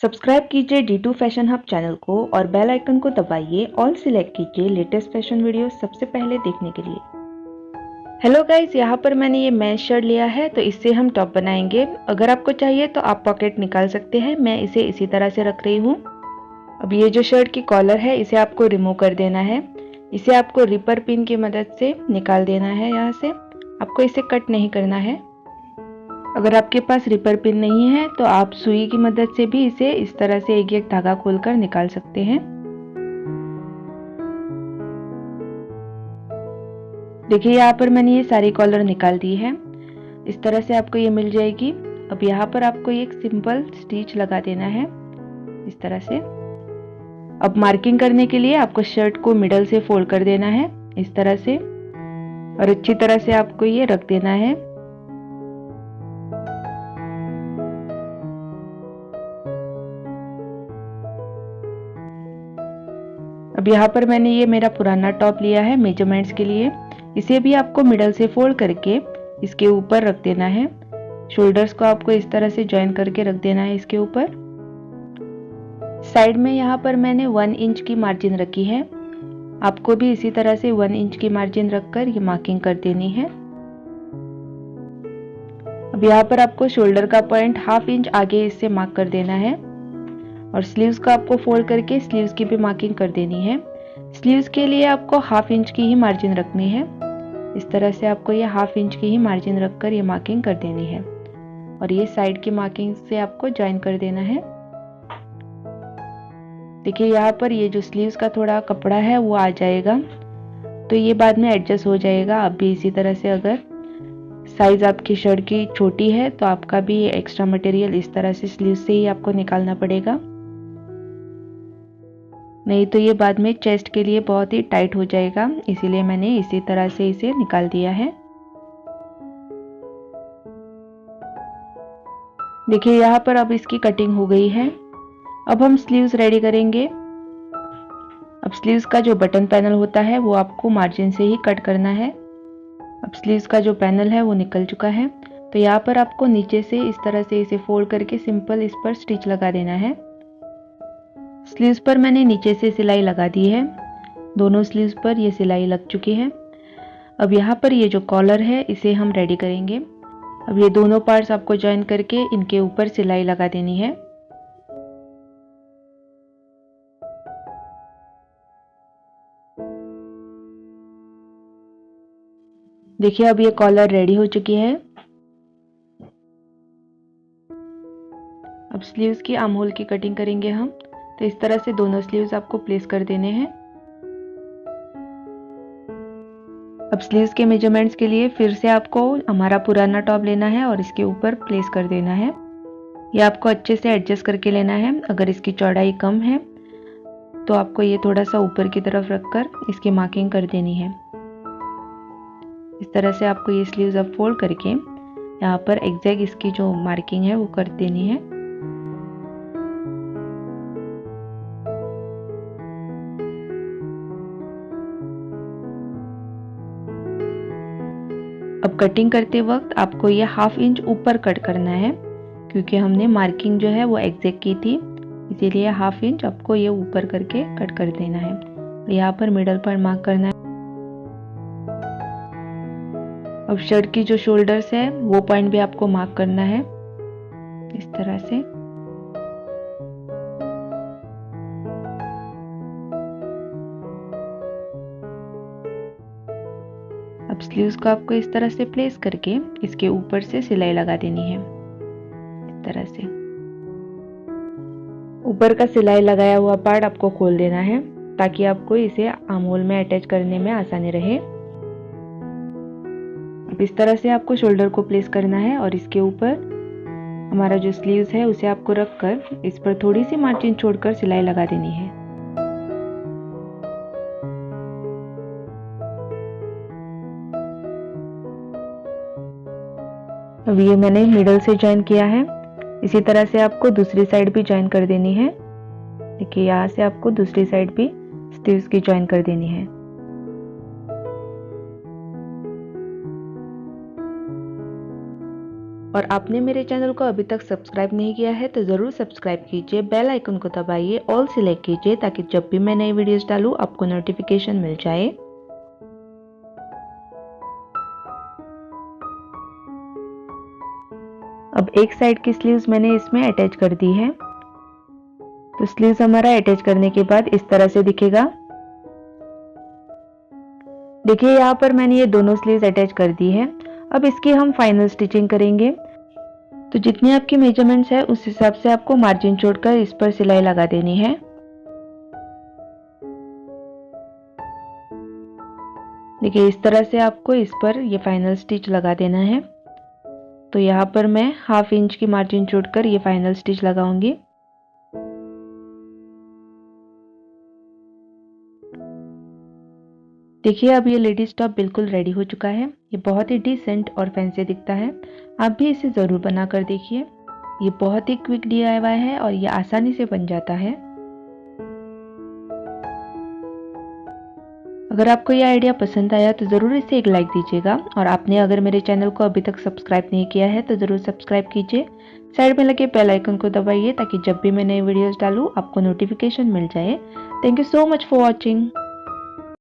Subscribe कीजिए D2 fashion hub channel को और बेल आइकन को दबाइए, ऑल सिलेक्ट कीजिए लेटेस्ट फैशन वीडियो सबसे पहले देखने के लिए। हेलो गाइस, यहाँ पर मैंने ये मेंस शर्ट लिया है तो इससे हम टॉप बनाएंगे। अगर आपको चाहिए तो आप पॉकेट निकाल सकते हैं, मैं इसे इसी तरह से रख रही हूँ। अब ये जो शर्ट की कॉलर है इसे आपको रिमूव कर देना है। इसे आपको रिपर पिन की मदद से निकाल देना है। यहाँ से आपको इसे कट नहीं करना है। अगर आपके पास रिपर पिन नहीं है तो आप सुई की मदद से भी इसे इस तरह से एक एक धागा खोलकर निकाल सकते हैं। देखिए यहाँ पर मैंने ये सारी कॉलर निकाल दी है। इस तरह से आपको ये मिल जाएगी। अब यहाँ पर आपको एक सिंपल स्टिच लगा देना है इस तरह से। अब मार्किंग करने के लिए आपको शर्ट को मिडल से फोल्ड कर देना है इस तरह से और अच्छी तरह से आपको ये रख देना है। अब यहाँ पर मैंने ये मेरा पुराना टॉप लिया है मेजरमेंट्स के लिए। इसे भी आपको मिडल से फोल्ड करके इसके ऊपर रख देना है। शोल्डर्स को आपको इस तरह से जॉइन करके रख देना है इसके ऊपर। साइड में यहाँ पर मैंने 1 इंच की मार्जिन रखी है। आपको भी इसी तरह से 1 इंच की मार्जिन रखकर ये मार्किंग कर देनी है। अब यहाँ पर आपको शोल्डर का पॉइंट 1/2 इंच आगे इससे मार्क कर देना है और स्लीव्स का आपको फोल्ड करके स्लीव्स की भी मार्किंग कर देनी है। स्लीव्स के लिए आपको 1/2 इंच की ही मार्जिन रखनी है। इस तरह से आपको ये 1/2 इंच की ही मार्जिन रखकर ये मार्किंग कर देनी है और ये साइड की मार्किंग से आपको ज्वाइन कर देना है। देखिए यहाँ पर ये जो स्लीव्स का थोड़ा कपड़ा है वो आ जाएगा, तो ये बाद में एडजस्ट हो जाएगा। अब भी इसी तरह से अगर साइज आपकी शर्ट की छोटी है तो आपका भी ये एक्स्ट्रा मटेरियल इस तरह से स्लीव से ही आपको निकालना पड़ेगा, नहीं तो ये बाद में चेस्ट के लिए बहुत ही टाइट हो जाएगा। इसीलिए मैंने इसी तरह से इसे निकाल दिया है। देखिए यहाँ पर अब इसकी कटिंग हो गई है। अब हम स्लीव्स रेडी करेंगे। अब स्लीव्स का जो बटन पैनल होता है वो आपको मार्जिन से ही कट करना है। अब स्लीव्स का जो पैनल है वो निकल चुका है, तो यहाँ पर आपको नीचे से इस तरह से इसे फोल्ड करके सिंपल इस पर स्टिच लगा देना है। स्लीव्स पर मैंने नीचे से सिलाई लगा दी है। दोनों स्लीव्स पर ये सिलाई लग चुकी है। अब यहाँ पर ये जो कॉलर है इसे हम रेडी करेंगे। अब ये दोनों पार्ट्स आपको ज्वाइन करके इनके ऊपर सिलाई लगा देनी है। देखिए अब ये कॉलर रेडी हो चुकी है। अब स्लीव्स की आर्म होल की कटिंग करेंगे हम, तो इस तरह से दोनों स्लीव्स आपको प्लेस कर देने हैं। अब स्लीव्स के मेजरमेंट्स के लिए फिर से आपको हमारा पुराना टॉप लेना है और इसके ऊपर प्लेस कर देना है। ये आपको अच्छे से एडजस्ट करके लेना है। अगर इसकी चौड़ाई कम है तो आपको ये थोड़ा सा ऊपर की तरफ रखकर इसकी मार्किंग कर देनी है। इस तरह से आपको ये स्लीव्स अब फोल्ड करके यहाँ पर एग्जैक्ट इसकी जो मार्किंग है वो कर देनी है। अब कटिंग करते वक्त आपको ये 1/2 इंच ऊपर कट करना है, क्योंकि हमने मार्किंग जो है वो एग्जैक्ट की थी, इसीलिए 1/2 इंच आपको ये ऊपर करके कट कर देना है। यहाँ पर मिडल पर मार्क करना है। अब शर्ट की जो शोल्डर्स है वो पॉइंट भी आपको मार्क करना है इस तरह से। अब स्लीव्स को आपको इस तरह से प्लेस करके इसके ऊपर से सिलाई लगा देनी है इस तरह से। ऊपर का सिलाई लगाया हुआ पार्ट आपको खोल देना है ताकि आपको इसे आर्म होल में अटैच करने में आसानी रहे। अब इस तरह से आपको शोल्डर को प्लेस करना है और इसके ऊपर हमारा जो स्लीव्स है उसे आपको रखकर इस पर थोड़ी सी मार्जिन छोड़कर सिलाई लगा देनी है। अब ये मैंने मिडल से ज्वाइन किया है। इसी तरह से आपको दूसरी साइड भी ज्वाइन कर देनी है। देखिए यहाँ से आपको दूसरी साइड भी स्लीव्स की ज्वाइन कर देनी है। और आपने मेरे चैनल को अभी तक सब्सक्राइब नहीं किया है तो ज़रूर सब्सक्राइब कीजिए, बेल आइकन को दबाइए, ऑल सिलेक्ट कीजिए ताकि जब भी मैं नई वीडियोस डालूँ आपको नोटिफिकेशन मिल जाए। अब एक साइड की स्लीव्स मैंने इसमें अटैच कर दी है। तो स्लीव्स हमारा अटैच करने के बाद इस तरह से दिखेगा। देखिए यहाँ पर मैंने ये दोनों स्लीव्स अटैच कर दी है। अब इसकी हम फाइनल स्टिचिंग करेंगे। तो जितनी आपकी मेजरमेंट्स है उस हिसाब से आपको मार्जिन छोड़कर इस पर सिलाई लगा देनी है। देखिए इस तरह से आपको इस पर ये फाइनल स्टिच लगा देना है। तो यहाँ पर मैं 1/2 इंच की मार्जिन छोड़कर ये फाइनल स्टिच लगाऊंगी। देखिए अब ये लेडीज टॉप बिल्कुल रेडी हो चुका है। ये बहुत ही डिसेंट और फैंसी दिखता है। आप भी इसे ज़रूर बना कर देखिए। ये बहुत ही क्विक DIY है और ये आसानी से बन जाता है। अगर आपको ये आइडिया पसंद आया तो ज़रूर इसे एक लाइक दीजिएगा और आपने अगर मेरे चैनल को अभी तक सब्सक्राइब नहीं किया है तो ज़रूर सब्सक्राइब कीजिए। साइड में लगे बेल आइकन को दबाइए ताकि जब भी मैं नई वीडियोस डालूँ आपको नोटिफिकेशन मिल जाए। Thank you so much for watching.